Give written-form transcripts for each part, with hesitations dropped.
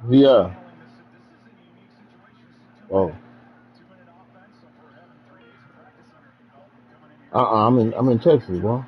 Yeah. Oh. I'm in Texas, bro.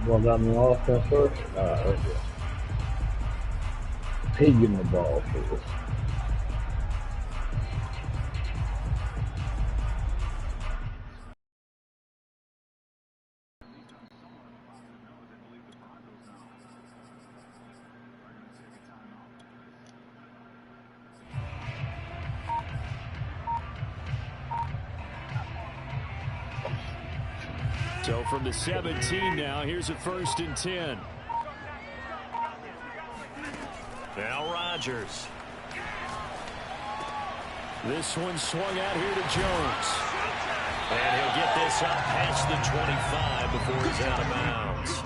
Well, got me offense first. Okay. He getting the ball first. So from the 17 now, here's a 1st and 10. Now Rodgers. This one swung out here to Jones. And he'll get this up past the 25 before he's out of bounds.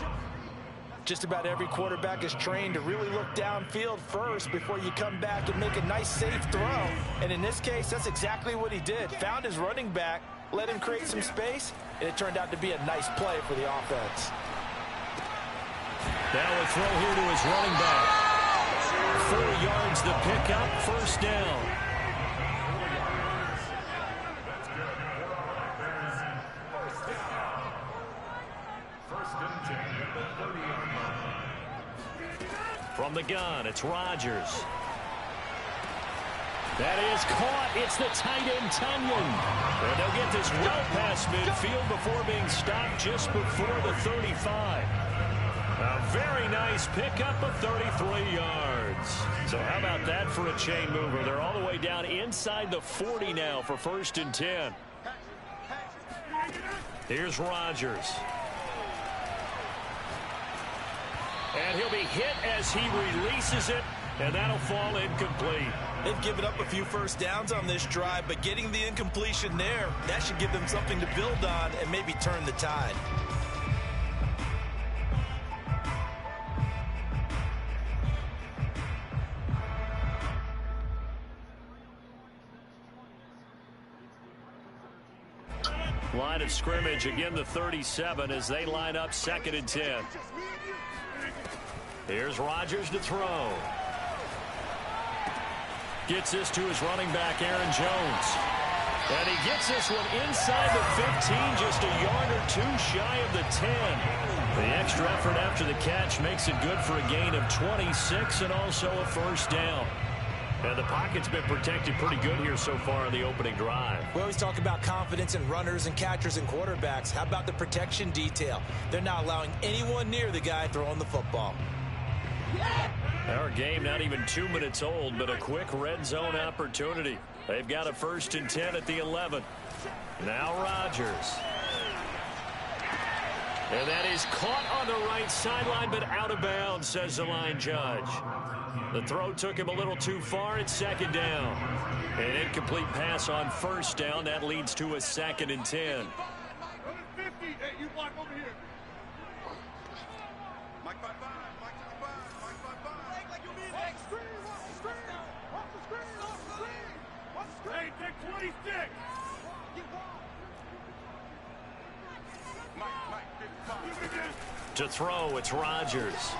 Just about every quarterback is trained to really look downfield first before you come back and make a nice, safe throw. And in this case, that's exactly what he did. Found his running back, let him create some space, and it turned out to be a nice play for the offense. Now a throw here to his running back. 4 yards the pickup, 1st down. From the gun, it's Rodgers. That is caught. It's the tight end, Tunyon. And they'll get this well past midfield before being stopped just before the 35. A very nice pickup of 33 yards. So how about that for a chain mover? They're all the way down inside the 40 now for 1st and 10. Here's Rodgers. And he'll be hit as he releases it, and that'll fall incomplete. They've given up a few 1st downs on this drive, but getting the incompletion there, that should give them something to build on and maybe turn the tide. Line of scrimmage, again the 37 as they line up 2nd and 10. Here's Rodgers to throw. Gets this to his running back, Aaron Jones. And he gets this one inside the 15, just a yard or 2 shy of the 10. The extra effort after the catch makes it good for a gain of 26 and also a 1st down. And the pocket's been protected pretty good here so far in the opening drive. We always talk about confidence in runners and catchers and quarterbacks. How about the protection detail? They're not allowing anyone near the guy throwing the football. Our game not even 2 minutes old, but a quick red zone opportunity. They've got a 1st and 10 at the 11. Now Rodgers. And that is caught on the right sideline, but out of bounds, says the line judge. The throw took him a little too far. It's 2nd down. An incomplete pass on 1st down. That leads to a 2nd and 10. To throw, it's Rodgers.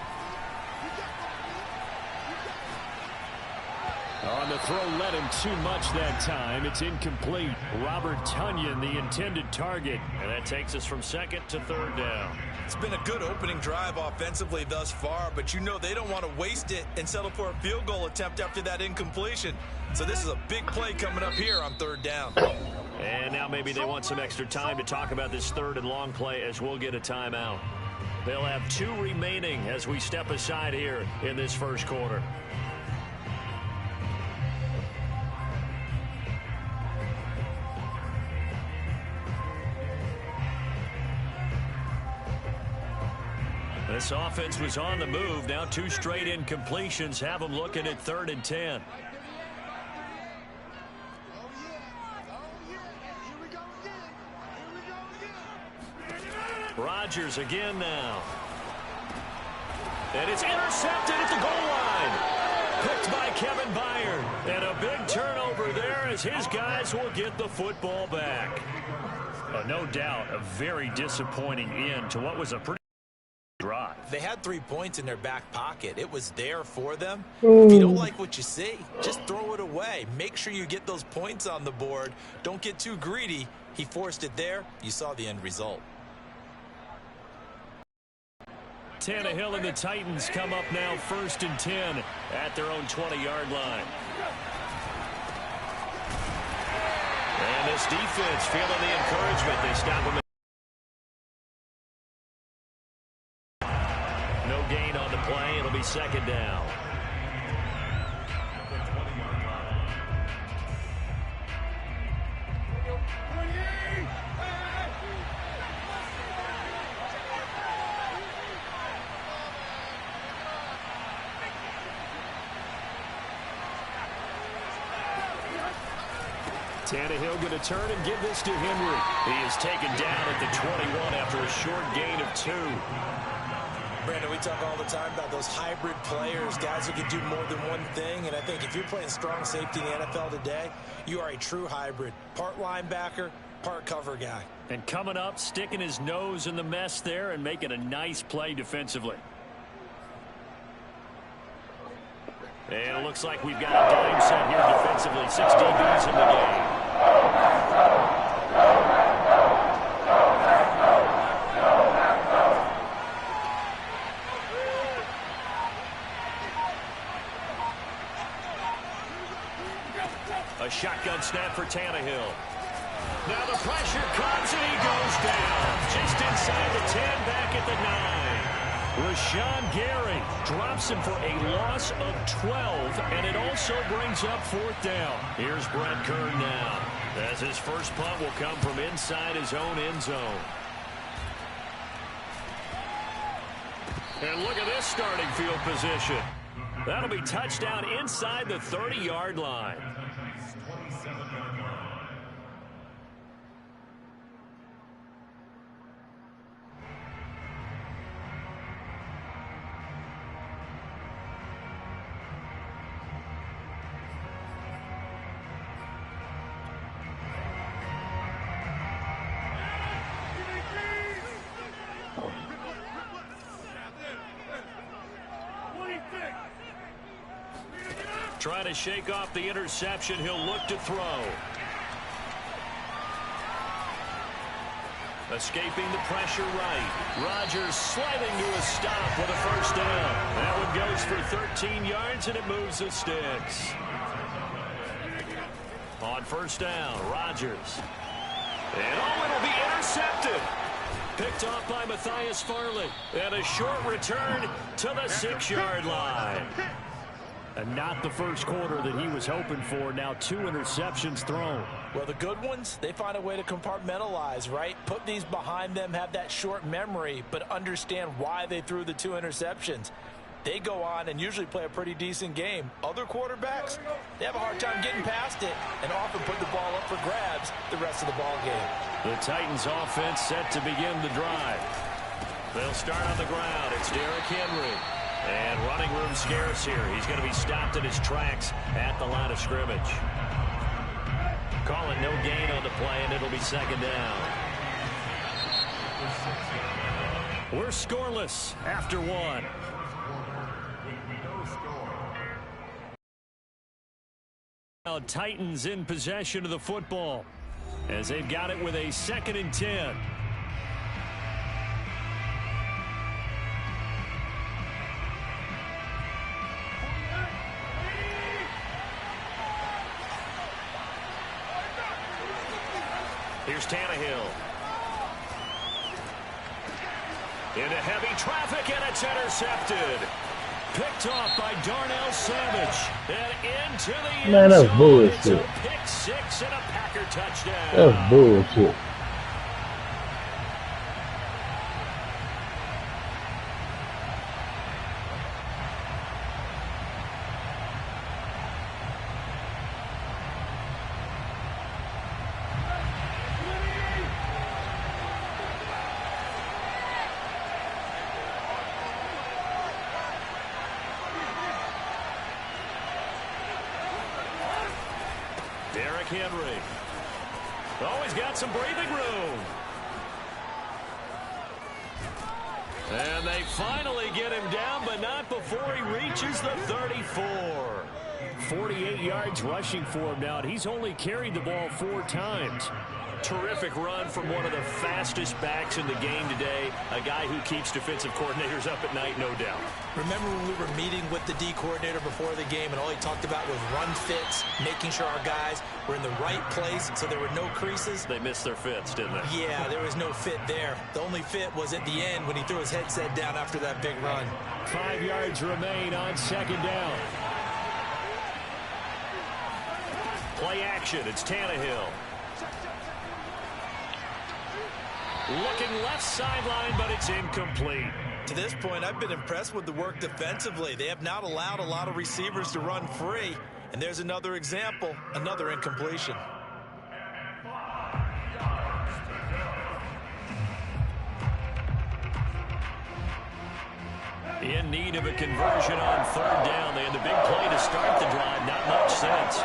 On the throw, led him too much that time. It's incomplete. Robert Tunyon, the intended target. And that takes us from 2nd to 3rd down. It's been a good opening drive offensively thus far, but you know they don't want to waste it and settle for a field goal attempt after that incompletion. So this is a big play coming up here on 3rd down. And now maybe they want some extra time to talk about this 3rd and long play as we'll get a timeout. They'll have 2 remaining as we step aside here in this 1st quarter. This offense was on the move. Now 2 straight incompletions have them looking at 3rd and 10. Rodgers again now. And it's intercepted at the goal line. Picked by Kevin Byard. And a big turnover there as his guys will get the football back. No doubt a very disappointing end to what was a pretty drive. They had 3 points in their back pocket. It was there for them. If you don't like what you see, just throw it away. Make sure you get those points on the board. Don't get too greedy. He forced it there. You saw the end result. Tannehill and the Titans come up now 1st and 10 at their own 20-yard line. And this defense feeling the encouragement. They stop him. No gain on the play. It'll be 2nd down. Tannehill going to turn and give this to Henry. He is taken down at the 21 after a short gain of 2. Brandon, we talk all the time about those hybrid players, guys who can do more than one thing. And I think if you're playing strong safety in the NFL today, you are a true hybrid. Part linebacker, part cover guy. And coming up, sticking his nose in the mess there and making a nice play defensively. And it looks like we've got a dime set here defensively. 6 DBs in the game. A shotgun snap for Tannehill. Now the pressure comes and he goes down. Just inside the 10, back at the 9. Rashawn Gary drops him for a loss of 12, and it also brings up 4th down. Here's Brett Kern now, as his first punt will come from inside his own end zone. And look at this starting field position. That'll be touchdown inside the 30-yard line. Trying to shake off the interception. He'll look to throw. Escaping the pressure right. Rodgers sliding to a stop with a 1st down. That one goes for 13 yards, and it moves the sticks. On 1st down, Rodgers. And it'll be intercepted. Picked off by Matthias Farley. And a short return to the 6-yard line. And not the first quarter that he was hoping for. Now 2 interceptions thrown. Well, the good ones, they find a way to compartmentalize, right? Put these behind them, have that short memory, but understand why they threw the 2 interceptions. They go on and usually play a pretty decent game. Other quarterbacks, they have a hard time getting past it and often put the ball up for grabs the rest of the ball game. The Titans offense set to begin the drive. They'll start on the ground. It's Derrick Henry. And running room scarce here. He's going to be stopped in his tracks at the line of scrimmage. Call it no gain on the play, and it'll be 2nd down. We're scoreless after 1. Now Titans in possession of the football as they've got it with a 2nd and 10. Here's Tannehill. Into heavy traffic, and it's intercepted. Picked off by Darnell Savage. And into the end Man, that's zone. bullshit. It's a pick 6 and a Packer touchdown. That's bullshit. Henry. Oh, he's got some breathing room. And they finally get him down, but not before he reaches the 34. 48 yards rushing for him now, and he's only carried the ball 4 times. Terrific run from one of the fastest backs in the game today, a guy who keeps defensive coordinators up at night, no doubt. Remember when we were meeting with the D coordinator before the game, and all he talked about was run fits, making sure our guys were in the right place so there were no creases? They missed their fits, didn't they? Yeah, there was no fit there. The only fit was at the end when he threw his headset down after that big run. 5 yards remain on 2nd down. Play action, it's Tannehill. Looking left sideline, but it's incomplete. To this point, I've been impressed with the work defensively. They have not allowed a lot of receivers to run free. And there's another example, another incompletion. In need of a conversion on 3rd down. They had the big play to start the drive. Not much sense.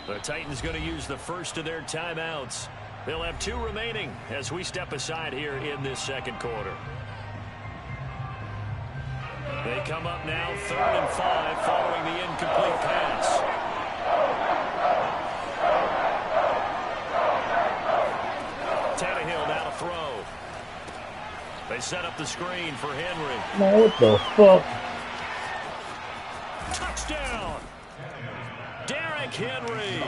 The Titans going to use the first of their timeouts. They'll have 2 remaining as we step aside here in this 2nd quarter. They come up now 3rd and 5 following the incomplete pass. Tannehill now to throw. They set up the screen for Henry. Man, what the fuck? Touchdown! Derrick Henry,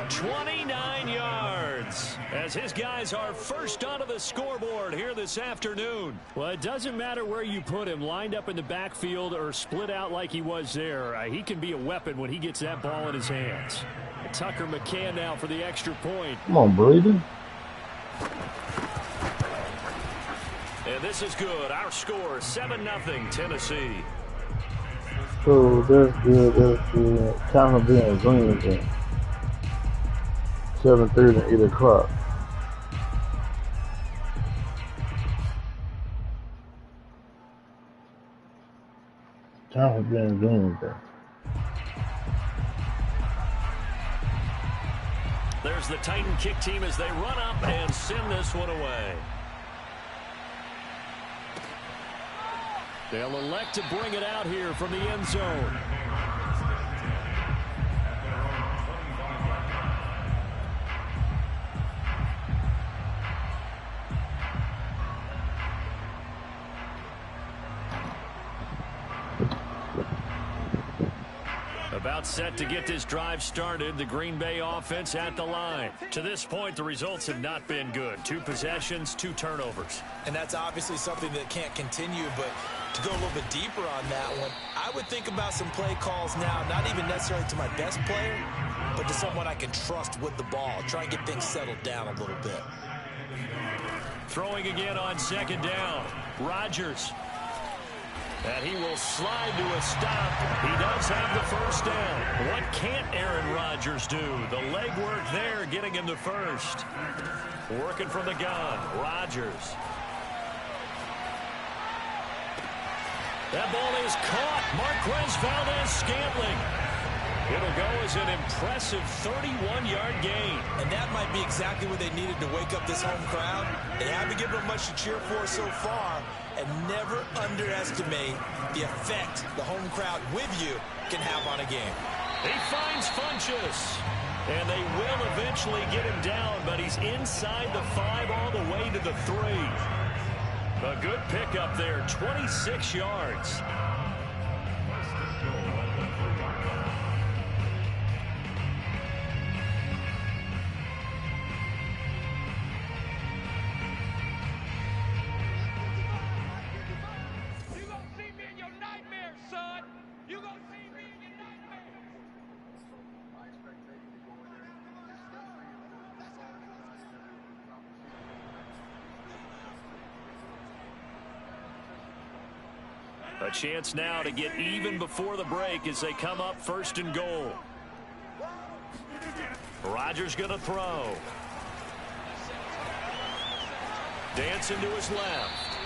29 yards, as his guys are first onto the scoreboard here this afternoon. Well, it doesn't matter where you put him, lined up in the backfield or split out like he was there. He can be a weapon when he gets that ball in his hands. Tucker McCann now for the extra point. Come on, Brady. And this is good. Our score, 7-0 Tennessee. So that's good. That's good. Time of being green again. 7:30 and 8 o'clock. Time for being green again. There's the Titan kick team as they run up and send this one away. They'll elect to bring it out here from the end zone. About set to get this drive started. The Green Bay offense at the line. To this point, the results have not been good. 2 possessions, 2 turnovers. And that's obviously something that can't continue, but to go a little bit deeper on that one, I would think about some play calls now, not even necessarily to my best player, but to someone I can trust with the ball. Try and get things settled down a little bit. Throwing again on 2nd down. Rodgers. And he will slide to a stop. He does have the first down. What can't Aaron Rodgers do? The legwork there getting him the first. Working from the gun. Rodgers. That ball is caught. Marquez Valdez-Scantling. It'll go as an impressive 31-yard gain. And that might be exactly what they needed to wake up this home crowd. They haven't given them much to cheer for so far. And never underestimate the effect the home crowd with you can have on a game. He finds Funchess. And they will eventually get him down, but he's inside the 5 all the way to the 3. A good pickup there, 26 yards. A chance now to get even before the break as they come up 1st and goal. Rodgers going to throw. Dancing to his left.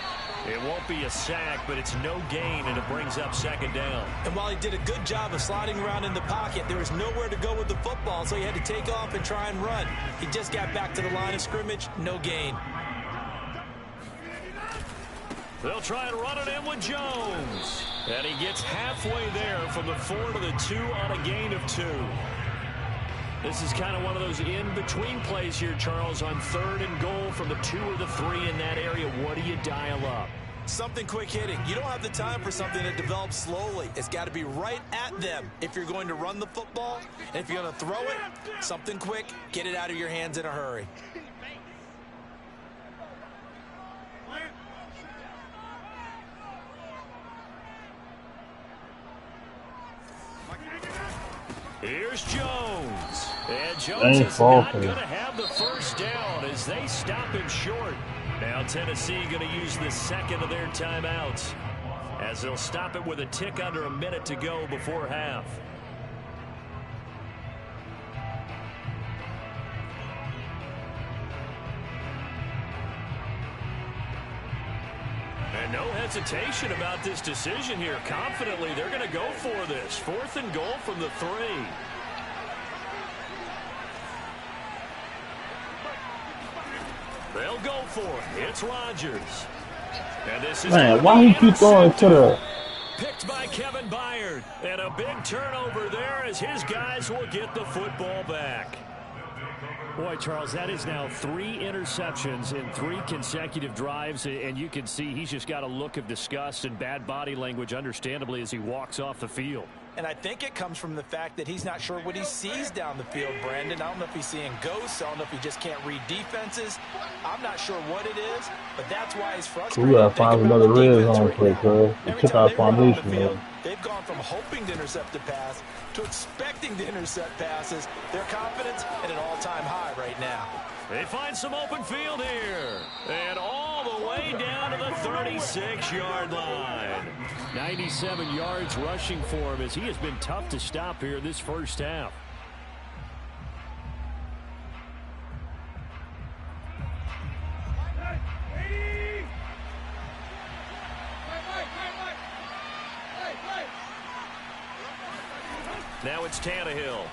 It won't be a sack, but it's no gain, and it brings up second down. And while he did a good job of sliding around in the pocket, there was nowhere to go with the football, so he had to take off and try and run. He just got back to the line of scrimmage, no gain. They'll try and run it in with Jones. And he gets halfway there from the 4 to the 2 on a gain of 2. This is kind of one of those in-between plays here, Charles, on 3rd and goal from the 2 or the 3 in that area. What do you dial up? Something quick hitting. You don't have the time for something that develops slowly. It's got to be right at them if you're going to run the football. And if you're going to throw it, something quick, get it out of your hands in a hurry. Here's Jones. And Jones is not going to have the first down as they stop him short. Now Tennessee going to use the second of their timeouts as they'll stop it with a tick under a minute to go before half. And no hesitation about this decision here. Confidently, they're going to go for this. 4th and goal from the 3. They'll go for it. It's Rodgers. And this is why he keep going to the... Picked by Kevin Byard. And a big turnover there as his guys will get the football back. Boy, Charles, that is now 3 interceptions in 3 consecutive drives, and you can see he's just got a look of disgust and bad body language, understandably, as he walks off the field. And I think it comes from the fact that he's not sure what he sees down the field, Brandon. I don't know if he's seeing ghosts. I don't know if he just can't read defenses. I'm not sure what it is, but that's why he's frustrated. We gotta find another red zone play, cuz. It took our formation, man. They've gone from hoping to intercept a pass to expecting to intercept passes. Their confidence at an all-time high right now. They find some open field here. And all the way down to the 36-yard line. 97 yards rushing for him as he has been tough to stop here this first half. Now it's Tannehill.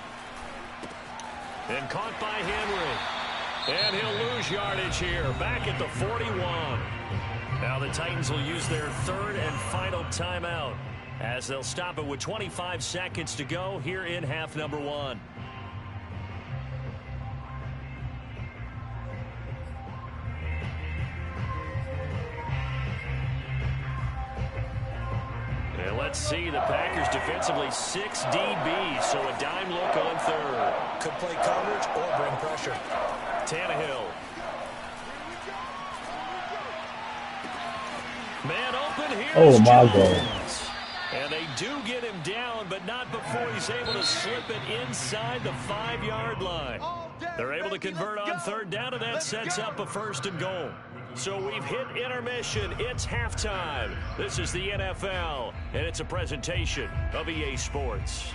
And caught by Henry. And he'll lose yardage here. Back at the 41. Now the Titans will use their 3rd and final timeout as they'll stop it with 25 seconds to go here in half number 1. And let's see, the Packers defensively 6 DBs, so a dime look on 3rd. Could play coverage or bring pressure. Tannehill. Man open here. Oh, my God. And they do get him down, but not before he's able to slip it inside the 5-yard line. They're able to convert on 3rd down, and that sets up a 1st and goal. So we've hit intermission. It's halftime. This is the NFL, and it's a presentation of EA Sports.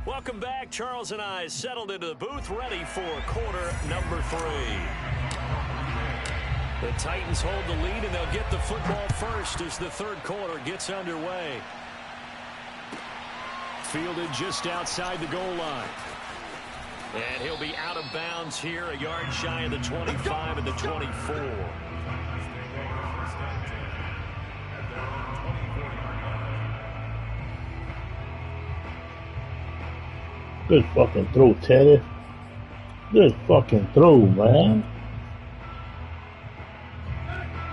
Welcome back. Charles and I settled into the booth, ready for quarter number 3. The Titans hold the lead, and they'll get the football first as the 3rd quarter gets underway. Fielded just outside the goal line. And he'll be out of bounds here, a yard shy of the 25 and the 24. Good fucking throw, Teddy. Good fucking throw, man.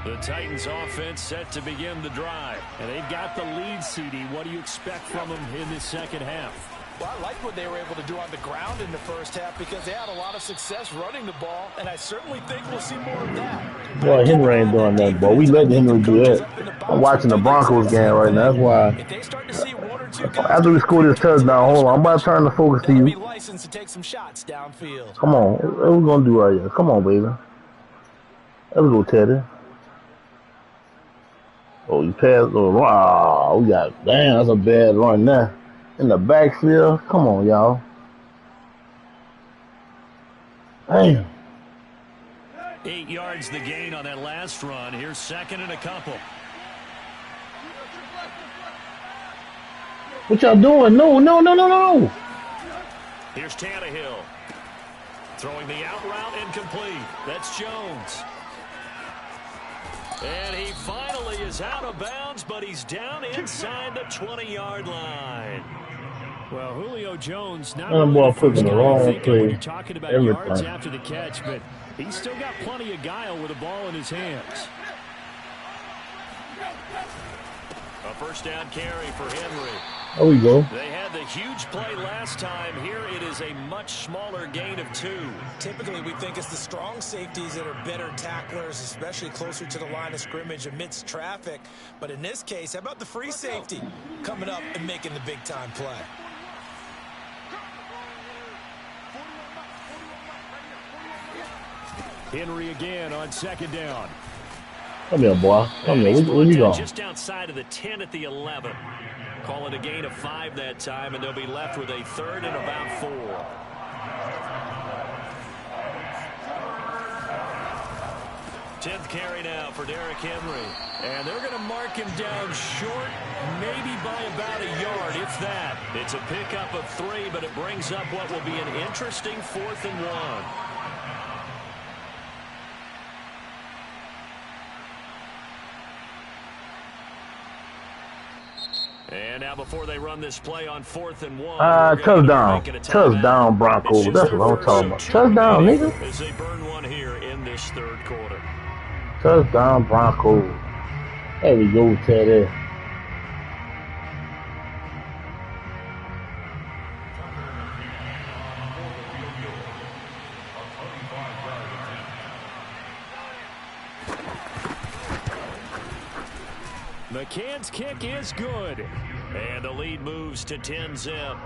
The Titans offense set to begin the drive. And they've got the lead, CD. What do you expect from them in this second half? Well, I like what they were able to do on the ground in the first half because they had a lot of success running the ball, and I certainly think we'll see more of that. Boy, Henry ain't doing nothing, boy. We letting Henry do that. I'm watching the Broncos game right now. That's why. If they start to see one or two guys after we score this touchdown, hold on. I'm about to turn the focus to you. be licensed to take some shots downfield. Come on. What we going to do right here? Come on, baby. Let's go, Teddy. Oh, you passed. Oh, we got. Damn, that's a bad run now. In the backfield. Come on, y'all. Damn. 8 yards the gain on that last run. Here's second and a couple. What y'all doing? No. Here's Tannehill. Throwing the out route incomplete. That's Jones. And he finally is out of bounds, but he's down inside the 20-yard line. Well, Julio Jones, not really the first guy you think of when you're talking about yards after the catch, but he's still got plenty of guile with the ball in his hands. A first down carry for Henry. There we go. They had the huge play last time. Here it is a much smaller gain of 2. Typically, we think it's the strong safeties that are better tacklers, especially closer to the line of scrimmage amidst traffic. But in this case, how about the free safety coming up and making the big-time play? Henry again on second down. Come here, boy. Come here. Where you going? Just outside of the 10 at the 11. Call it a gain of 5 that time, and they'll be left with a third and about 4. Tenth carry now for Derrick Henry. And they're going to mark him down short, maybe by about a yard, if that. It's a pickup of 3, but it brings up what will be an interesting 4th and 1. And now before they run this play on 4th and 1. Touchdown. Touchdown, Broncos. That's what I'm talking about. Touchdown, nigga. As they burn one here in this third quarter. Touchdown, Broncos. There we go, Teddy. McCann's kick is good. And the lead moves to 10-zip.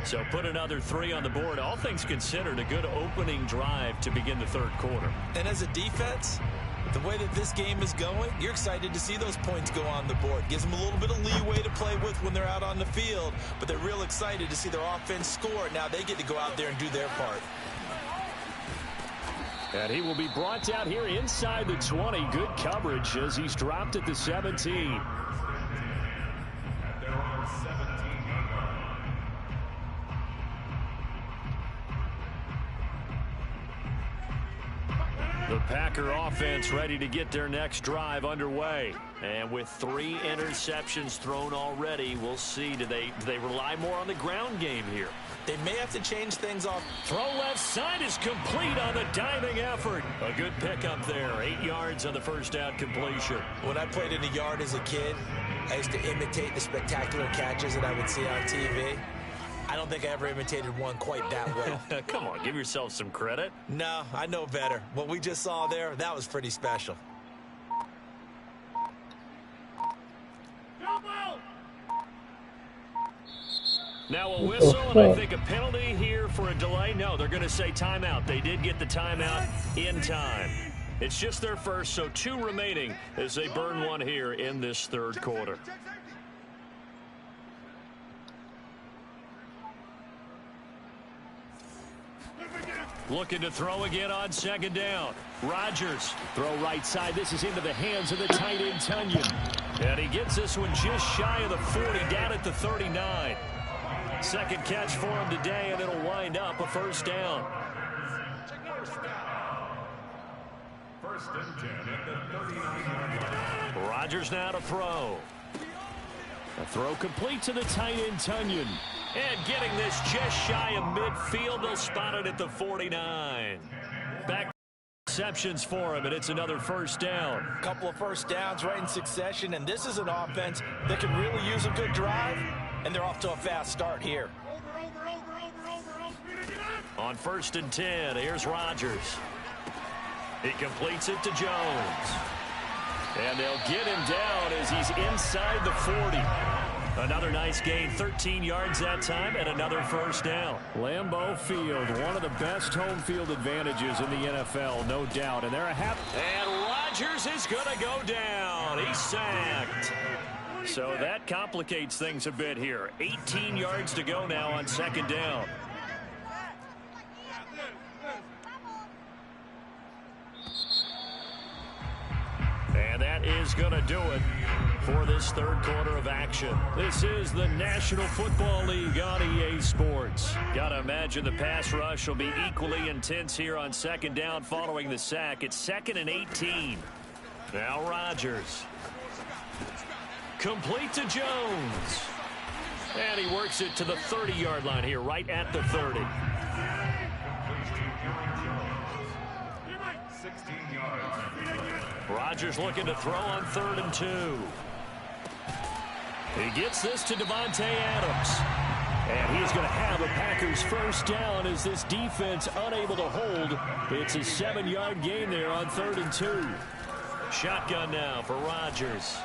So put another 3 on the board. All things considered, a good opening drive to begin the third quarter. And as a defense, the way that this game is going, you're excited to see those points go on the board. Gives them a little bit of leeway to play with when they're out on the field. But they're real excited to see their offense score. Now they get to go out there and do their part. And he will be brought down here inside the 20. Good coverage as he's dropped at the 17. The Packer offense ready to get their next drive underway. And with 3 interceptions thrown already, we'll see. Do they rely more on the ground game here? They may have to change things off. Throw left side is complete on the diving effort. A good pickup there. 8 yards on the first down completion. When I played in the yard as a kid, I used to imitate the spectacular catches that I would see on TV. I don't think I ever imitated one quite that well. Come on, give yourself some credit. No, I know better. What we just saw there, that was pretty special. Now a whistle, and I think a penalty here for a delay. No, they're going to say timeout. They did get the timeout in time. It's just their first, so 2 remaining as they burn one here in this third quarter. Looking to throw again on second down. Rodgers, throw right side. This is into the hands of the tight end, Tunyon. And he gets this one just shy of the 40, down at the 39. Second catch for him today, and it'll wind up a first down. First and 10 at the 39-yard line. Rodgers now to throw. A throw complete to the tight end, Tunyon. And getting this just shy of midfield. They'll spot it at the 49. Back receptions for him, and it's another first down. A couple of first downs right in succession, and this is an offense that can really use a good drive, and they're off to a fast start here. On first and 10, here's Rodgers. He completes it to Jones. And they'll get him down as he's inside the 40. Another nice gain, 13 yards that time, and another first down. Lambeau Field, one of the best home field advantages in the NFL, no doubt. And they're happy. And Rodgers is going to go down. He's sacked. So that complicates things a bit here. 18 yards to go now on second down. And that is going to do it for this third quarter of action. This is the National Football League on EA Sports. Got to imagine the pass rush will be equally intense here on second down following the sack. It's 2nd and 18. Now Rodgers. Complete to Jones. And he works it to the 30-yard line here, right at the 30. 16 yards. Rodgers looking to throw on 3rd and 2. He gets this to Devontae Adams. And he's going to have a Packers first down as this defense unable to hold. It's a 7-yard gain there on 3rd and 2. Shotgun now for Rodgers.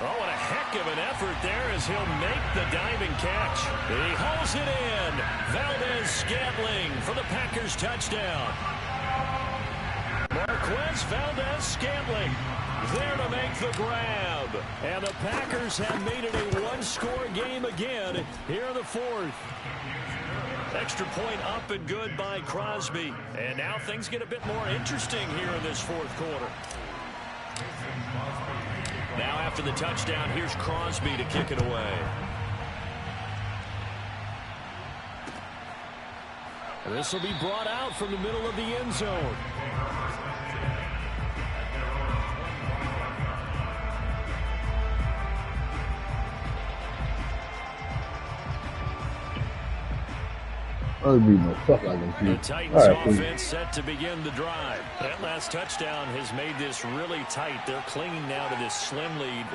Oh, what a heck of an effort there as he'll make the diving catch. He hauls it in. Valdez-Scantling for the Packers touchdown. Marquez Valdez-Scantling there to make the grab. And the Packers have made it a one-score game again here in the 4th. Extra point up and good by Crosby. And now things get a bit more interesting here in this 4th quarter. Now after the touchdown, here's Crosby to kick it away. And this will be brought out from the middle of the end zone. The Titans offense set to begin the drive. That last touchdown has made this really tight. They're clinging now to this slim lead.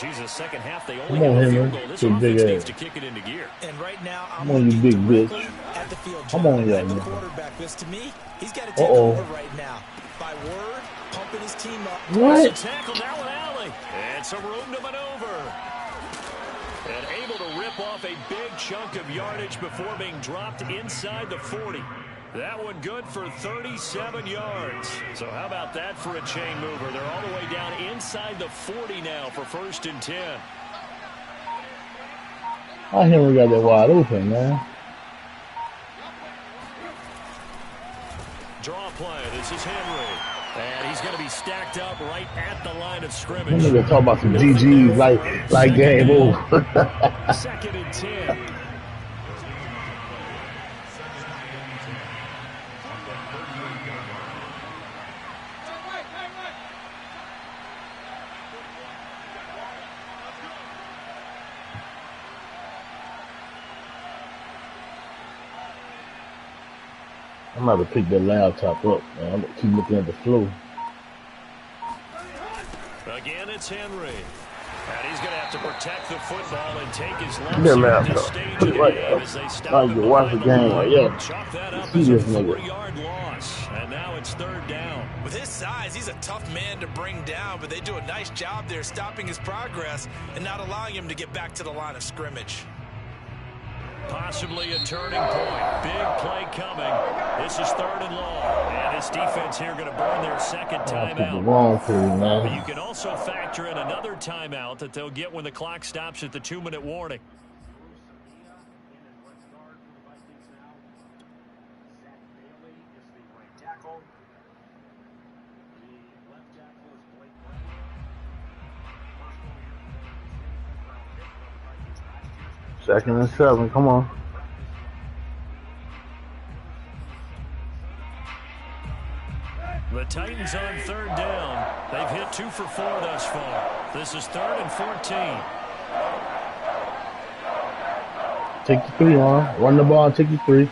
Jesus, second half they only have a field goal. This offense needs to kick it into gear. And right now I'm looking big bitch. At the field. Come on, yeah. The quarterback, because to me, he's got to take over right now. By word, pumping his team up. What? Tackle now in alley. And some room to maneuver. And able to rip off a big chunk of yardage before being dropped inside the 40. That one good for 37 yards. So how about that for a chain mover? They're all the way down inside the 40 now for 1st and 10. I hear we got that wide open, man. Draw play. This is Henry. And he's going to be stacked up right at the line of I'm scrimmage. going to talk about some GGs like game over. 2nd and 10. I'm about to pick that laptop up, man. I'm going to keep looking at the floor. Again, it's Henry. And he's going to have to protect the football and take his lumps at this stage of the game as they stop him watch the game like, yeah. Chalk that up as a 4-yard loss. And now it's 3rd down. With his size, he's a tough man to bring down, but they do a nice job there stopping his progress and not allowing him to get back to the line of scrimmage. Possibly a turning point. Big play coming. This is 3rd and long. And this defense here going to burn their second timeout. But you can also factor in another timeout that they'll get when the clock stops at the 2-minute warning. Second and 7, come on. The Titans on 3rd down. They've hit 2 for 4 thus far. This is 3rd and 14. Take the 3 on. Run the ball, take the 3.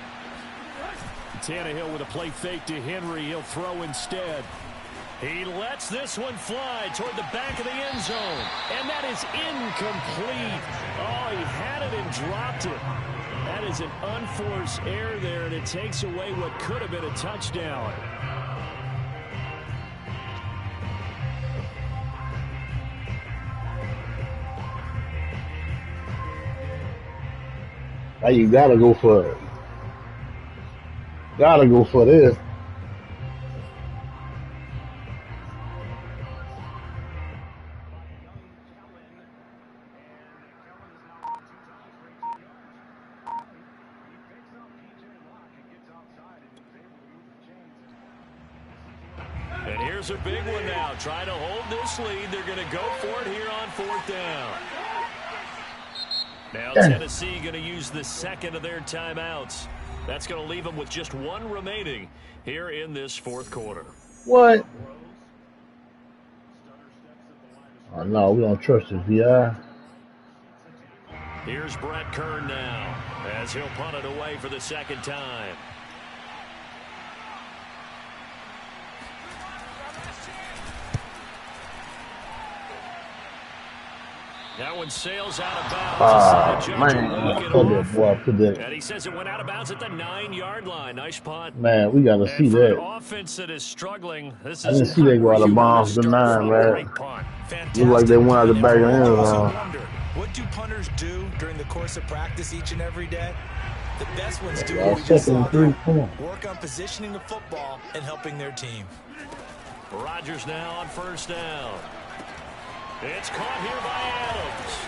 Tannehill with a play fake to Henry. He'll throw instead. He lets this one fly toward the back of the end zone. And that is incomplete. Oh, he had it and dropped it. That is an unforced error there, and it takes away what could have been a touchdown. Now you gotta go for it. Gotta go for this. Here's a big one now. Trying to hold this lead. They're going to go for it here on 4th down. Now Tennessee going to use the second of their timeouts. That's going to leave them with just one remaining here in this 4th quarter. What? Oh, no, we don't trust this VI. Here's Brett Kern now as he'll punt it away for the second time. That one sails out of bounds. And he says it went out of bounds at the 9-yard line. Nice punt. Man, we got to see that. An offense that is struggling. This I didn't see they go out of bounds the 9, man. Look like they went out the back of the end zone. What do punters do during the course of practice each and every day? The best ones do what we just saw them, work on positioning the football and helping their team. Rodgers now on 1st down. It's caught here by Adams.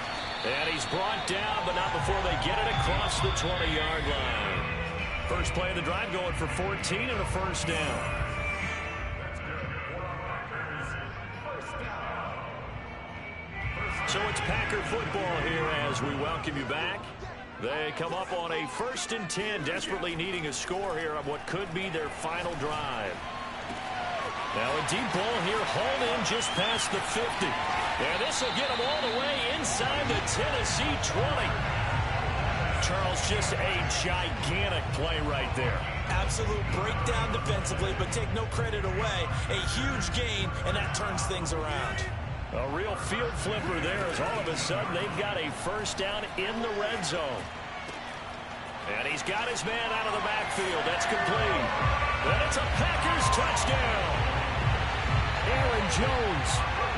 And he's brought down, but not before they get it across the 20-yard line. First play of the drive going for 14 and a 1st down. So it's Packer football here as we welcome you back. They come up on a 1st and 10, desperately needing a score here on what could be their final drive. Now a deep ball here, hauled in just past the 50. And this will get them all the way inside the Tennessee 20. Charles, just a gigantic play right there. Absolute breakdown defensively, but take no credit away. A huge gain, and that turns things around. A real field flipper there as all of a sudden they've got a 1st down in the red zone. And he's got his man out of the backfield. That's complete. And it's a Packers touchdown. Aaron Jones,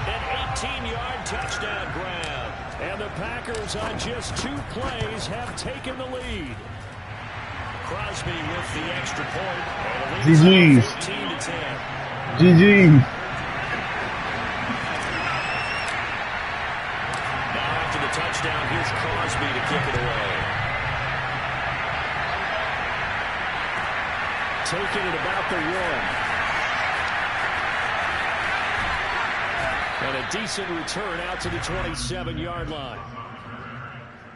an 18-yard touchdown grab. And the Packers on just 2 plays have taken the lead. Crosby with the extra point. GG's. 14-10. GG's. Now after the touchdown, here's Crosby to kick it away. Taking it about the 1. And a decent return out to the 27-yard line.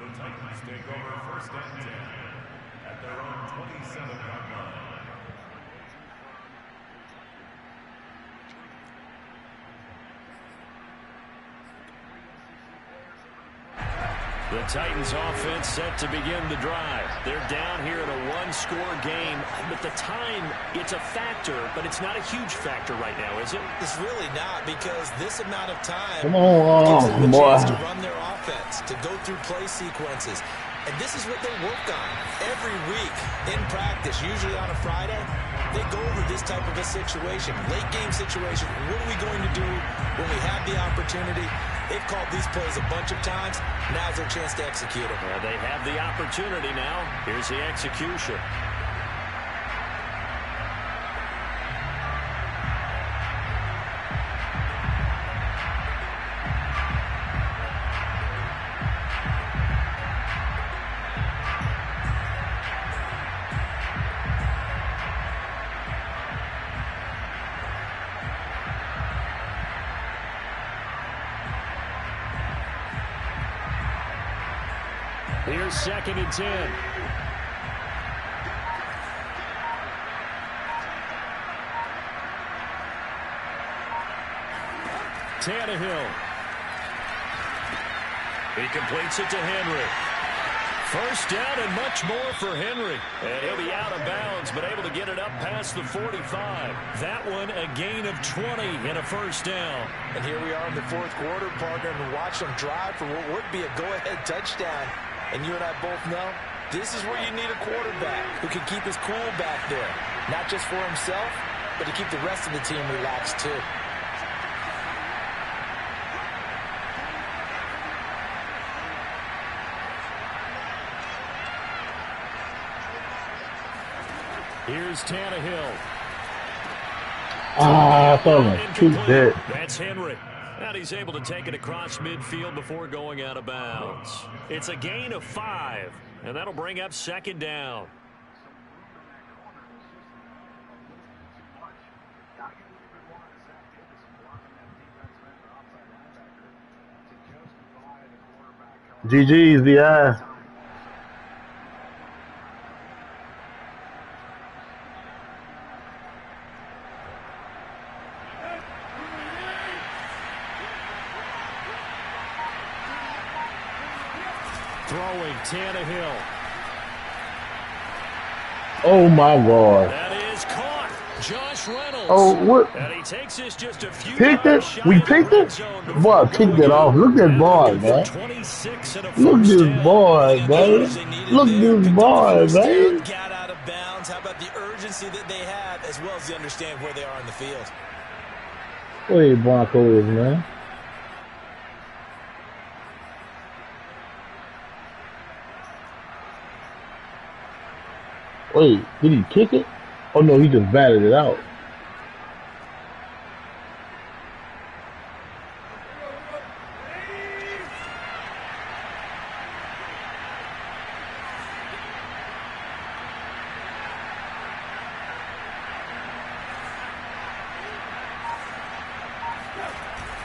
The Titans take over 1st and 10 at their own 27-yard line. The Titans offense set to begin the drive. They're down here in a 1-score game. But the time, it's a factor, but it's not a huge factor right now, is it? It's really not, because this amount of time Come on, gives them a boy. chance to run their offense, to go through play sequences. And this is what they work on every week in practice, usually on a Friday. They go over this type of a situation, late game situation. What are we going to do when we have the opportunity? They've called these plays a bunch of times. Now's their chance to execute them. Well, they have the opportunity now. Here's the execution. Here's 2nd and 10. Tannehill. He completes it to Henry. 1st down and much more for Henry. And he'll be out of bounds, but able to get it up past the 45. That one a gain of 20 and a 1st down. And here we are in the 4th quarter, partner, and watch them drive for what would be a go-ahead touchdown. And you and I both know this is where you need a quarterback who can keep his cool back there. Not just for himself, but to keep the rest of the team relaxed too. Here's Tannehill. I thought it was too dead. That's Henry. And he's able to take it across midfield before going out of bounds. It's a gain of 5, and that'll bring up 2nd down. GG's, VI. Throwing Tannehill. Oh my God. That is caught. Josh Reynolds. Oh, what? And he takes this just a few Picked it? yards We shy of the picked red it? zone Boy, before kicked it going off. in. Look at this Now boy, looking for man. 26 and a Look at first this down. boy, man. Look at this boy, man. Got out of bounds. How about the urgency that they have, as well as they understand where they are in the field? Where you Broncos, man? Wait, did he kick it? Oh no, he just batted it out.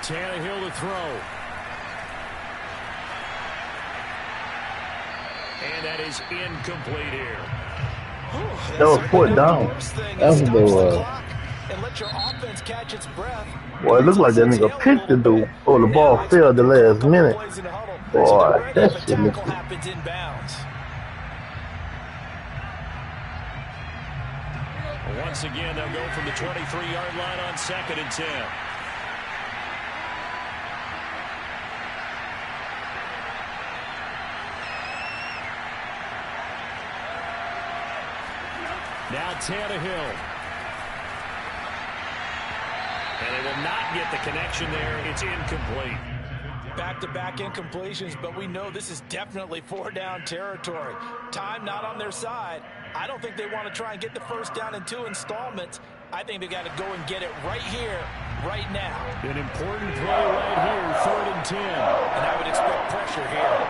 Tannehill to throw. And that is incomplete here. That was foot down. That's what they were. And let your offense catch its breath. Boy, it looked like that nigga picked the dude. Oh, the ball fell at the last minute. Boy, that shit looked good. Happens inbounds. Once again, they'll go from the 23-yard line on 2nd and 10. Now Tannehill. And they will not get the connection there. It's incomplete. Back-to-back incompletions, but we know this is definitely 4-down territory. Time not on their side. I don't think they want to try and get the first down in 2 installments. I think they got to go and get it right here, right now. An important play right here, 3rd and 10. And I would expect pressure here.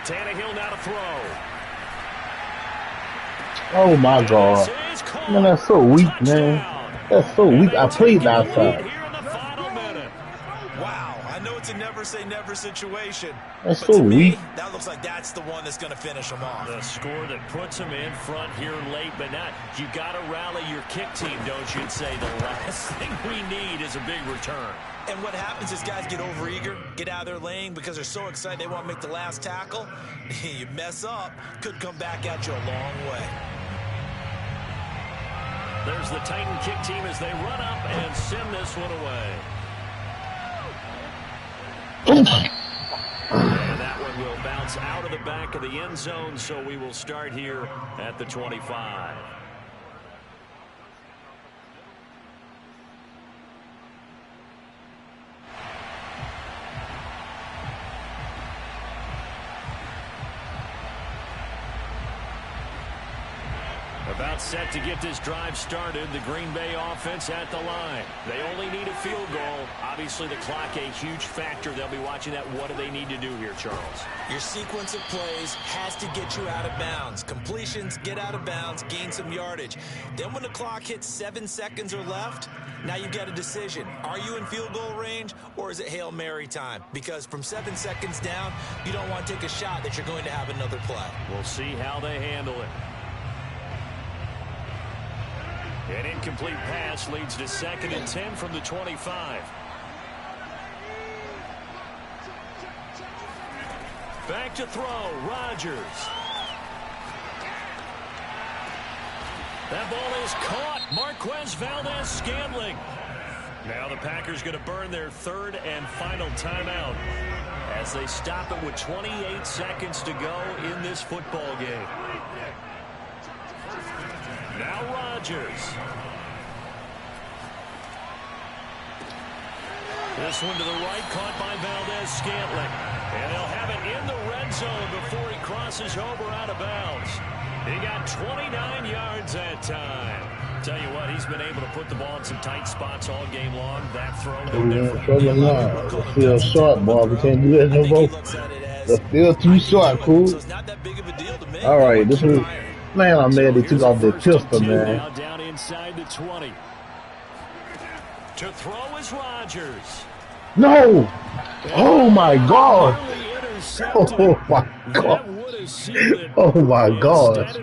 Tannehill now to throw. Oh my God. Man, that's so weak, man. That's so weak. I played outside. Wow, I know it's a never-say-never situation. That's so weak. That looks like that's the one that's going to finish them off. The score that puts them in front here late, but not. You got to rally your kick team, don't you? And say the last thing we need is a big return. And what happens is guys get overeager, get out of their lane because they're so excited they want to make the last tackle. You mess up, could come back at you a long way. There's the Titan kick team as they run up and send this one away. And that one will bounce out of the back of the end zone, so we will start here at the 25. About set to get this drive started. The Green Bay offense at the line. They only need a field goal. Obviously, the clock a huge factor. They'll be watching that. What do they need to do here, Charles? Your sequence of plays has to get you out of bounds. Completions, get out of bounds, gain some yardage. Then when the clock hits 7 seconds or left, now you've got a decision. Are you in field goal range or is it Hail Mary time? Because from 7 seconds down, you don't want to take a shot that you're going to have another play. We'll see how they handle it. An incomplete pass leads to 2nd and 10 from the 25. Back to throw, Rodgers. That ball is caught. Marquez Valdez-Scantling. Now the Packers going to burn their 3rd and final timeout as they stop it with 28 seconds to go in this football game. Now Rodgers. This one to the right, caught by Valdez-Scantling. And they'll have it in the red zone before he crosses over out of bounds. He got 29 yards that time. Tell you what, he's been able to put the ball in some tight spots all game long. That throw, no different. Feel sharp, ball. We can't do that no more. guys. That's still too short, cool. So it's not that big of a deal to me. All right, this is, man, I'm mad they took off their First and pistol, 10 man. now down inside the 20. To throw is Rodgers. No! Oh my God! Oh my God! Oh my God!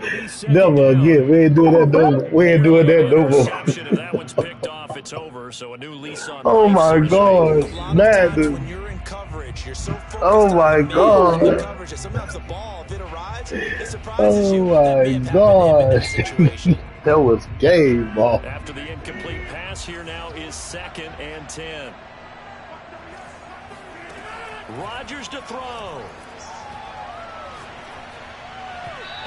Never again. We ain't doing that no more. We ain't doing that no more. If that one's picked off, it's over. So a new lease on Oh life, so my to speak. God! A lot of That times is, when you're in coverage, you're so focused oh on my the man in God! coverage that sometimes the ball, if it arrives, it surprises Oh you. That may my have happened to him in that God! situation. That was game ball. After the incomplete pass, here now is 2nd and 10. Rodgers to throw.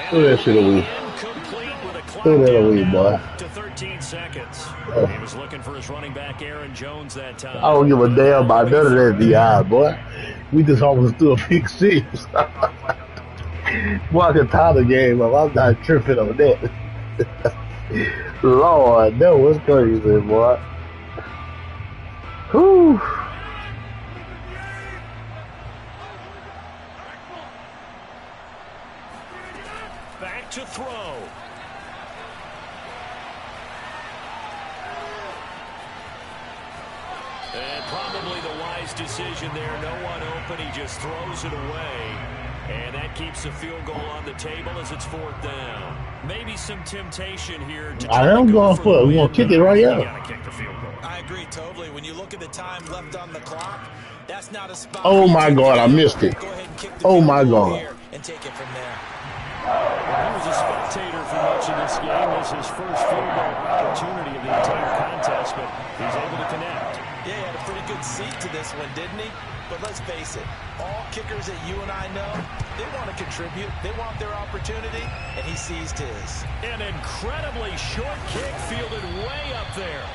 Throw that shit away. Incomplete with a clock Throw that down away, now boy. to 13 seconds. He was looking for his running back, Aaron Jones, that time. I don't give a damn about none of that DI, boy. We just almost threw a pick six. Boy, I can tie the game up. I'm not tripping on that. Lord, that was crazy, boy. Whew. Back to throw. And probably the wise decision there. No one open. He just throws it away. And that keeps the field goal on the table as it's 4th down. Maybe some temptation here to try I am to go going for for it. the We're going win, to kick but it right you out. gotta kick the field goal. I agree totally. When you look at the time left on the clock, that's not a spot. Oh where you my take the God, I field missed goal. it. Go ahead and kick the Oh field my goal God. here and take it from there. He was a spectator for much of this game. This is his first field goal opportunity of the entire contest, but he's able to connect. Yeah, he had a pretty good seat to this one, didn't he? But let's face it, all kickers that you and I know, they want to contribute. They want their opportunity, and he seized his. An incredibly short kick fielded way up there.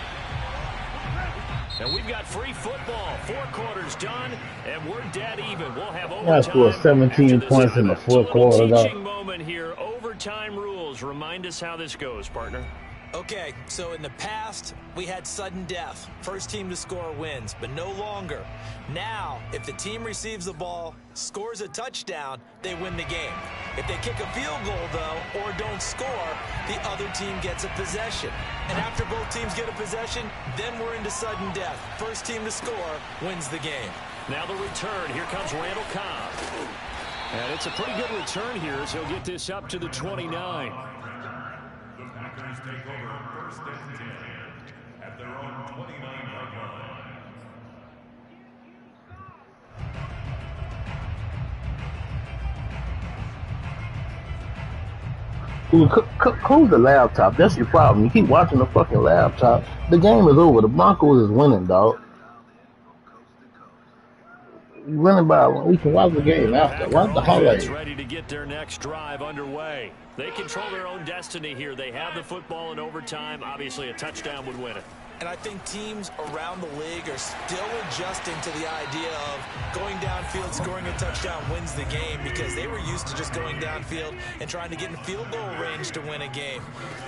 And we've got free football. 4 quarters done, and we're dead even. We'll have overtime. I scored 17 points in the fourth quarter, though. Teaching moment here. Overtime rules. Remind us how this goes, partner. Okay, so in the past, we had sudden death. First team to score wins, but no longer. Now, if the team receives the ball, scores a touchdown, they win the game. If they kick a field goal, though, or don't score, the other team gets a possession. And after both teams get a possession, then we're into sudden death. First team to score wins the game. Now the return. Here comes Randall Cobb. And it's a pretty good return here as he'll get this up to the 29. The Packers take over 1st and 10 at their own 29-yard line. Close the laptop. That's your problem. You keep watching the fucking laptop. The game is over. The Broncos is winning, dog. Winning by one. We can watch the game after. Watch the highlights. Ready to get their next drive underway. They control their own destiny here. They have the football in overtime. Obviously, a touchdown would win it. And I think teams around the league are still adjusting to the idea of going downfield, scoring a touchdown wins the game, because they were used to just going downfield and trying to get in field goal range to win a game.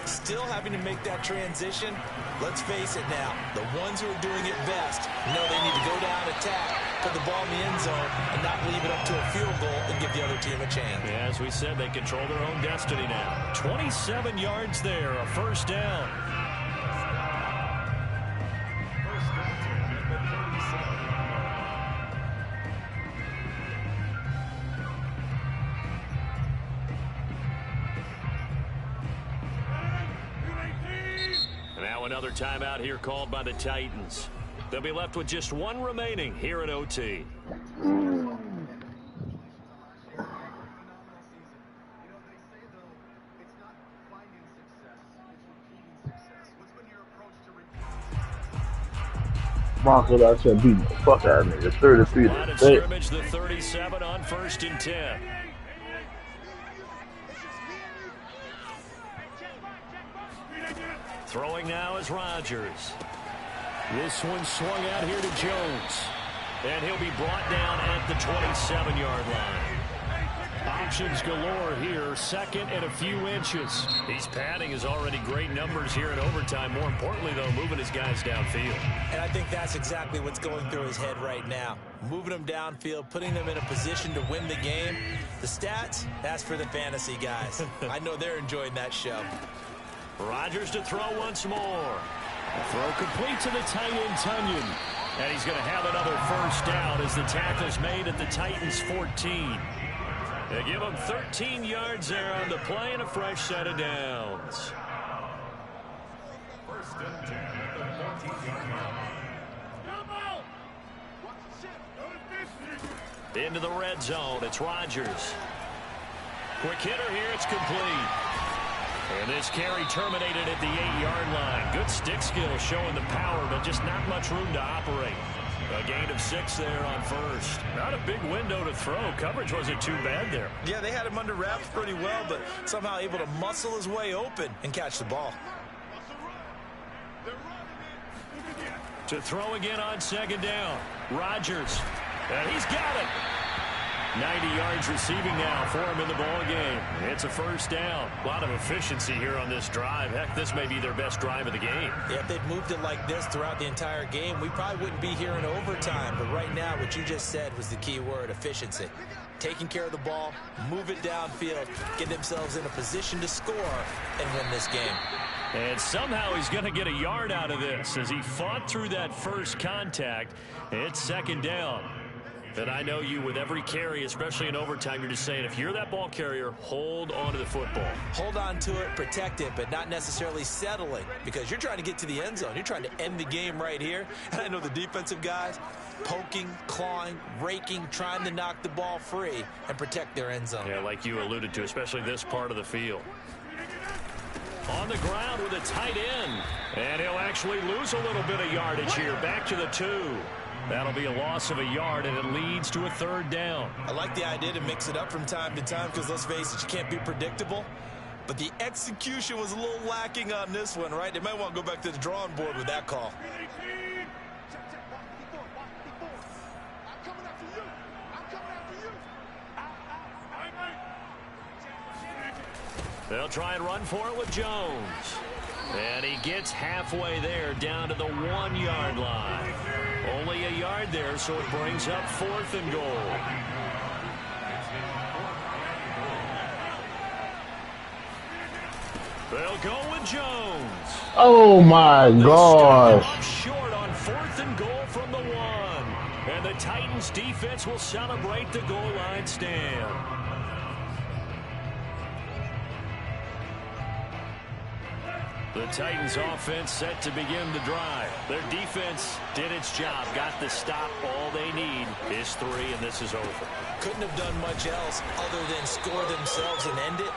Still having to make that transition. Let's face it now, the ones who are doing it best know they need to go down, attack, put the ball in the end zone, and not leave it up to a field goal and give the other team a chance. Yeah, as we said, they control their own destiny now. 27 yards there, a 1st down. Now another timeout here called by the Titans. They'll be left with just 1 remaining here at OT. Broncos out here beating the fuck out of niggas. 33 Line of to 6. scrimmage, the 37 on 1st and 10. Throwing now is Rodgers. This one swung out here to Jones. And he'll be brought down at the 27-yard line. options galore here. Second and a few inches. He's padding his already great numbers here in overtime. More importantly, though, moving his guys downfield. And I think that's exactly what's going through his head right now. Moving them downfield, putting them in a position to win the game. The stats, that's for the fantasy guys. I know they're enjoying that show. Rodgers to throw once more. The throw complete to the tight end, Tunyon. And he's going to have another first down as the tackle's made at the Titans' 14. They give him 13 yards there on the play and a fresh set of downs. First and 10 at the 14-yard line. Into the red zone. It's Rodgers. Quick hitter here. It's complete. And this carry terminated at the 8-yard line. Good stick skill showing the power, but just not much room to operate. A gain of 6 there on first. Not a big window to throw. Coverage wasn't too bad there. Yeah, they had him under wraps pretty well, but somehow able to muscle his way open and catch the ball. To throw again on second down. Rodgers. And he's got it. 90 yards receiving now for him in the ball game. It's a first down. A lot of efficiency here on this drive. Heck, this may be their best drive of the game. Yeah, if they'd moved it like this throughout the entire game, we probably wouldn't be here in overtime. But right now, what you just said was the key word, efficiency. Taking care of the ball, move it downfield, get themselves in a position to score, and win this game. And somehow he's going to get a yard out of this as he fought through that first contact. It's second down. And I know you, with every carry, especially in overtime, you're just saying, if you're that ball carrier, hold on to the football. Hold on to it, protect it, but not necessarily settling, because you're trying to get to the end zone. You're trying to end the game right here. And I know the defensive guys poking, clawing, raking, trying to knock the ball free and protect their end zone. Yeah, like you alluded to, especially this part of the field. On the ground with a tight end. And he'll actually lose a little bit of yardage here. Back to the 2. That'll be a loss of a yard, and it leads to a third down. I like the idea to mix it up from time to time because, let's face it, you can't be predictable. But the execution was a little lacking on this one, right? They might want to go back to the drawing board with that call. They'll try and run for it with Jones. And he gets halfway there, down to the 1-yard line. Only a yard there, so it brings up 4th and goal. They'll go with Jones. Oh my gosh. Up short on 4th and goal from the 1. And the Titans defense will celebrate the goal line stand. The Titans offense set to begin the drive. Their defense did its job, got the stop. All they need is 3, and this is over. Couldn't have done much else other than score themselves and end it.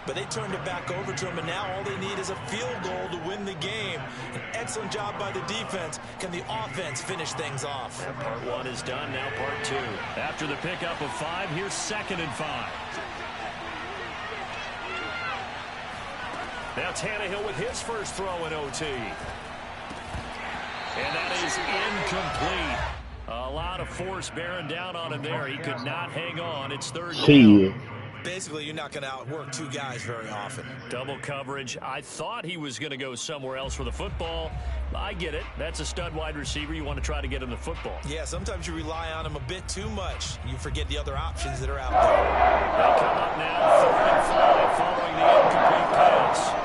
But they turned it back over to them, and now all they need is a field goal to win the game. An excellent job by the defense. Can the offense finish things off? Yeah, part 1 is done, now part 2. After the pickup of 5, here's 2nd and 5. Now Tannehill with his first throw in OT. And that is incomplete. A lot of force bearing down on him there. He could not hang on. It's 3rd down. Basically, you're not going to outwork 2 guys very often. Double coverage. I thought he was going to go somewhere else with the football. I get it. That's a stud wide receiver. You want to try to get him the football. Yeah, sometimes you rely on him a bit too much. You forget the other options that are out there. They come up now, 3rd and 5, following the incomplete pass.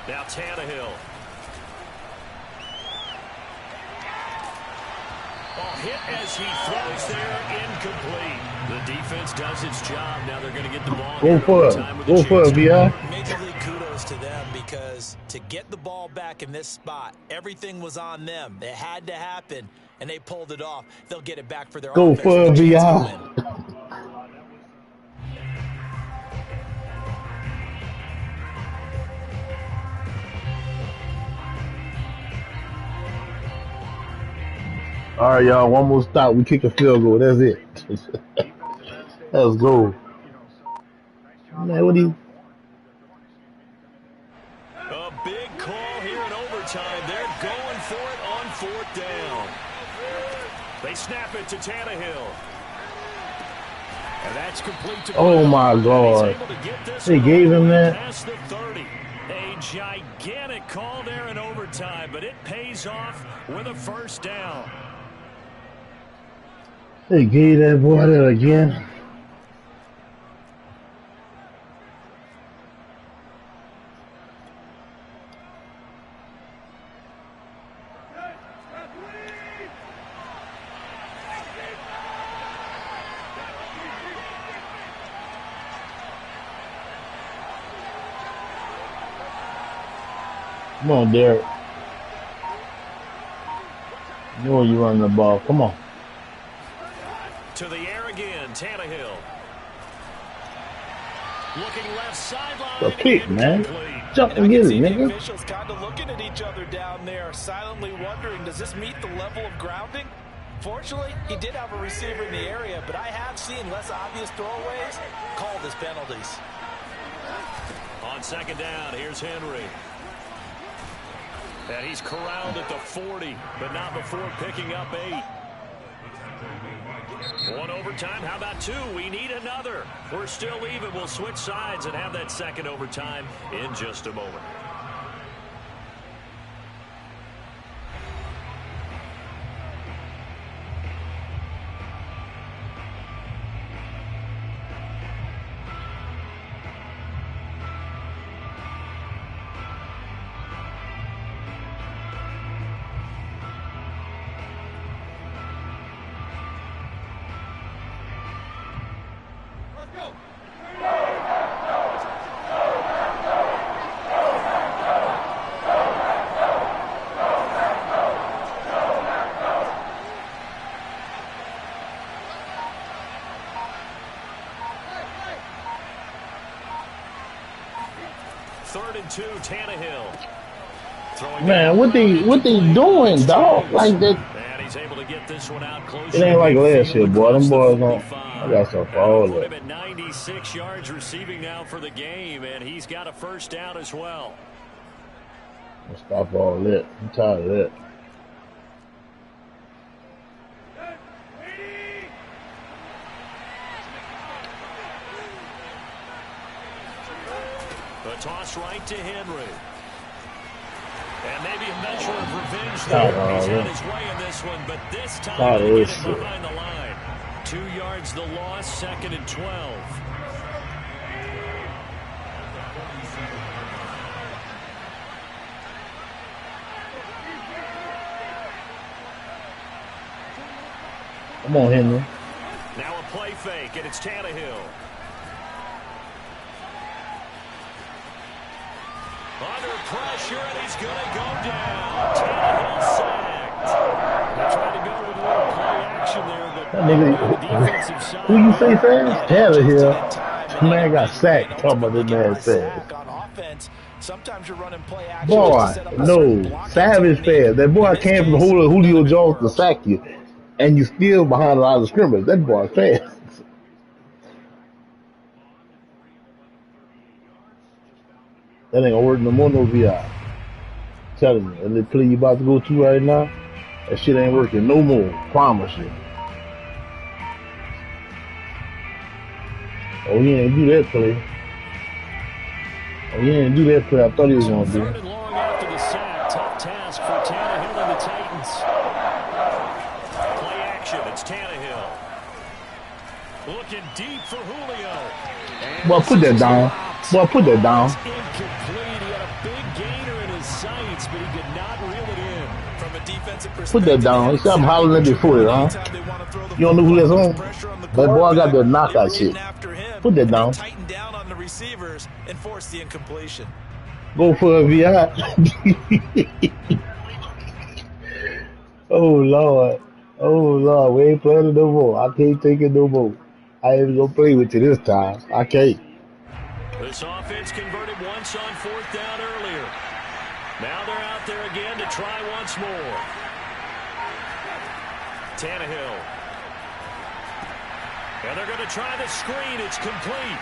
Now Tannehill. Hit as he throws there, incomplete. The defense does its job. Now they're going to get the ball. Go for it. Go for it, BI. Major League kudos to them, because to get the ball back in this spot, everything was on them. It had to happen, and they pulled it off. They'll get it back for their Go offense. for it, BI. All right, y'all. One more stop. We kick a field goal. That's it. Let's go. Man, what do you? A big call here in overtime. time. They're going for it on 4th down. They snap it to Tannehill. And that's complete to Oh my God. They gave him that. Past the 30. A gigantic call there in overtime, but it pays off with a 1st down. They gave that boy that again. Come on, Derek. You know you running the ball. Come on. To the air again, Tannehill. Looking left sideline. The pick, man. Jump and get it, nigga. The officials kind of looking at each other down there, silently wondering, does this meet the level of grounding? Fortunately, he did have a receiver in the area, but I have seen less obvious throwaways called as penalties. On 2nd down, here's Henry. And he's corralled at the 40, but not before picking up 8. 1 overtime. How about 2? We need another. We're still even. We'll switch sides and have that 2nd overtime in just a moment. Third and 2, Tannehill. Man, what they doing, dog? Like that. And he's able to get this one out close. It ain't like last year, boy. Them boys on. I got some for all Put that. him at 96 yards receiving now for the game, and he's got a 1st down as well. Stop all that. I'm tired of that. The toss right to Henry. And maybe a measure of revenge there. He's had his way in this one, but this time they get it behind the line. 2 yards the loss, 2nd and 12. Come on, Henry. Now a play fake, and it's Tannehill. Under pressure, and he's going to go down. Tannehill sacked. They tried to go with a little play action there, but That nigga, who you say fast? Tannehill. Man got sacked. Talking about this man fast. Sometimes you're running play action. Boy, no. Savage fast. That boy came from Julio Jones to sack you, and you still behind a line of scrimmage. That boy fast. That ain't gonna work no more, no VI. Telling you, and the play you about to go to right now, that shit ain't working no more. Promise you. Oh, he ain't do that play. Oh, he ain't do that play I thought he was gonna do. Third and long after the sack. Tough task for Tannehill and the Titans. Play action. It's Tannehill. Looking deep for Julio. Boy, put that down. Boy, put that down. Incomplete. He had a big gainer in his sights, but he did not reel it in. From a defensive perspective, Put that down. Stop hollering at before it, huh? You don't know who that's on? That boy got that knockout shit. Put that down. Tighten down on the receivers and force the incompletion. Go for a VI. Oh, Lord. Oh, Lord. We ain't playing it no more. I can't take it no more. I ain't gonna play with you this time. I can't. This offense converted once on 4th down earlier. Now they're out there again to try once more. Tannehill. And they're going to try the screen. It's complete.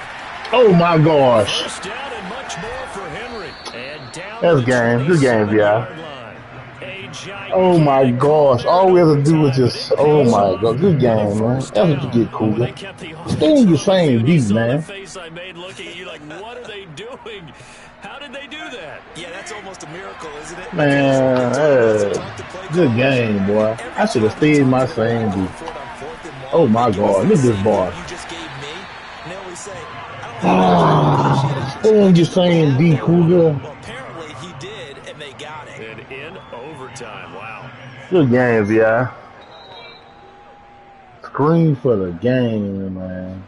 Oh, my gosh. First down and much more for Henry. And down That's the game. Good game, 27-yard yeah. line. Oh my gosh! All we have to do is just. Oh my god! Good game, man. That's what you get, Cougar. Stay in your same beat, man. Face I made looking at you like, what are they doing? How did they do that? Yeah, that's almost a miracle, isn't it? Man, good game, boy. I should have stayed in my same beat. Oh my god! Look at this bar. Stay in your same beat, Cougar. Well, apparently he did, and they got it. And in overtime, wow. Good game, yeah. Scream for the game, man.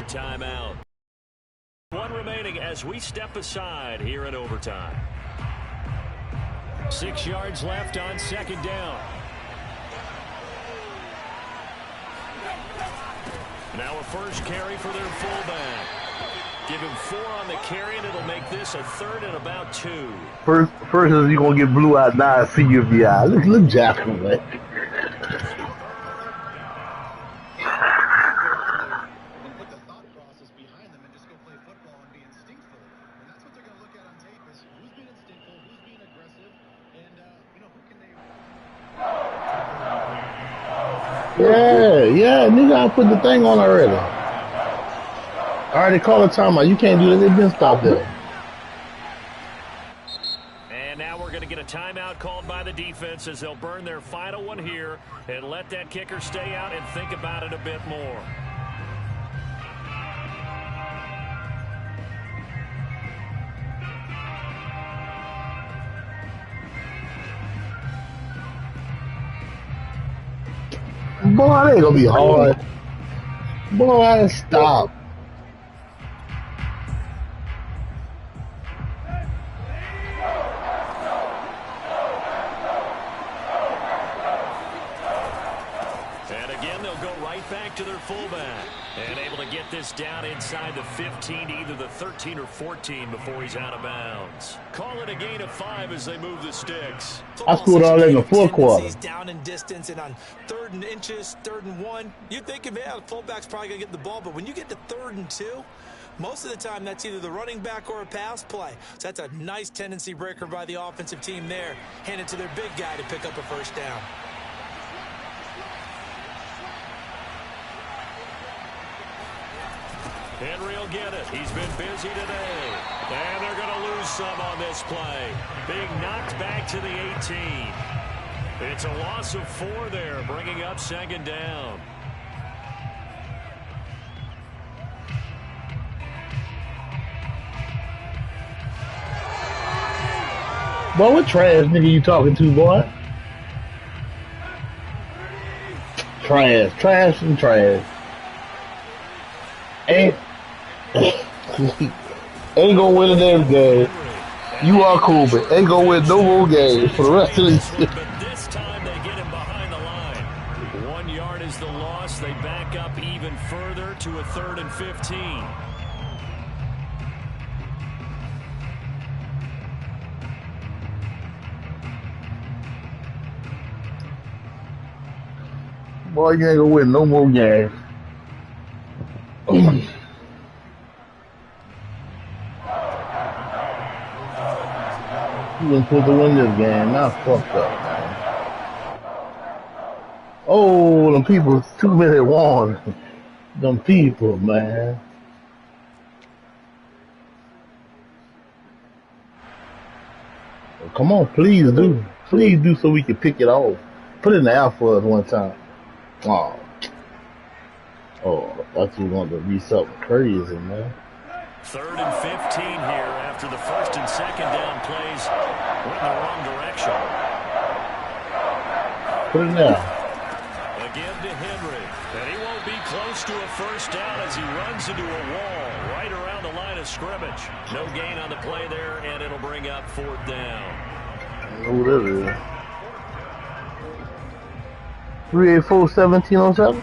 Timeout. One remaining as we step aside here in overtime. 6 yards left on second down. Now a first carry for their fullback. Give him 4 on the carry, and it'll make this a 3rd and about 2. First is you gonna get blue out now. See you VI. Look, Jackson, man. Yeah, nigga, I put the thing on already. I already called a timeout. You can't do that. They've been stopped there. And now we're going to get a timeout called by the defense as they'll burn their final one here and let that kicker stay out and think about it a bit more. Boy, that ain't gonna be hard. Boy, stop. And again, they'll go right back to their fullback. And able to get this down inside the 15, either the 13 or 14 before he's out of bounds. Call it a gain of 5 as they move the sticks. I scored all that in the 4th quarter. He's down in distance and on 3rd and inches, 3rd and 1. You'd think, yeah, the fullback's probably going to get the ball, but when you get to 3rd and 2, most of the time that's either the running back or a pass play. So that's a nice tendency breaker by the offensive team there. Hand it to their big guy to pick up a first down. Henry will get it. He's been busy today. And they're going to lose some on this play. Being knocked back to the 18. It's a loss of 4 there, bringing up 2nd down. Boy, what trash nigga you talking to, boy? Trash and trash. Ain't gonna win a damn game. You are cool, but ain't gonna win no more games for the rest of the year. But this time they get him behind the line. 1 yard is the loss. They back up even further to a 3rd and 15. Boy, you ain't gonna win no more games. You been supposed to win this game. Now fucked up, man. Oh, them people 2-minute warning. Them people, man. Well, come on, please do. Please do so we can pick it off. Put it in the air for us one time. Oh, I thought you wanted to be something crazy, man. 3rd and 15 here after the 1st and 2nd down plays went in the wrong direction. Put it there. Again to Henry. And he won't be close to a first down as he runs into a wall right around the line of scrimmage. No gain on the play there, and it'll bring up 4th down. I know what that is. 384-1707.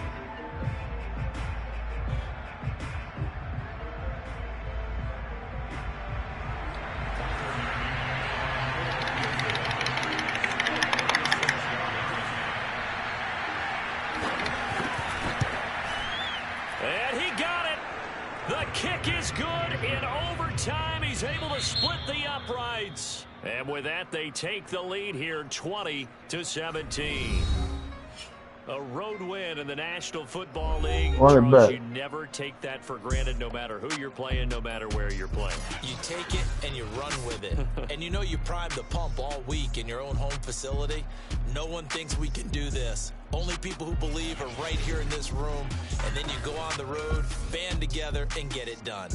And he got it. The kick is good in overtime. He's able to split the upright. sides. And with that, they take the lead here 20-17. A road win in the National Football League. Charles, you never take that for granted, no matter who you're playing, no matter where you're playing. You take it and you run with it. And you know you primed the pump all week in your own home facility. No one thinks we can do this. Only people who believe are right here in this room. And then you go on the road, band together, and get it done.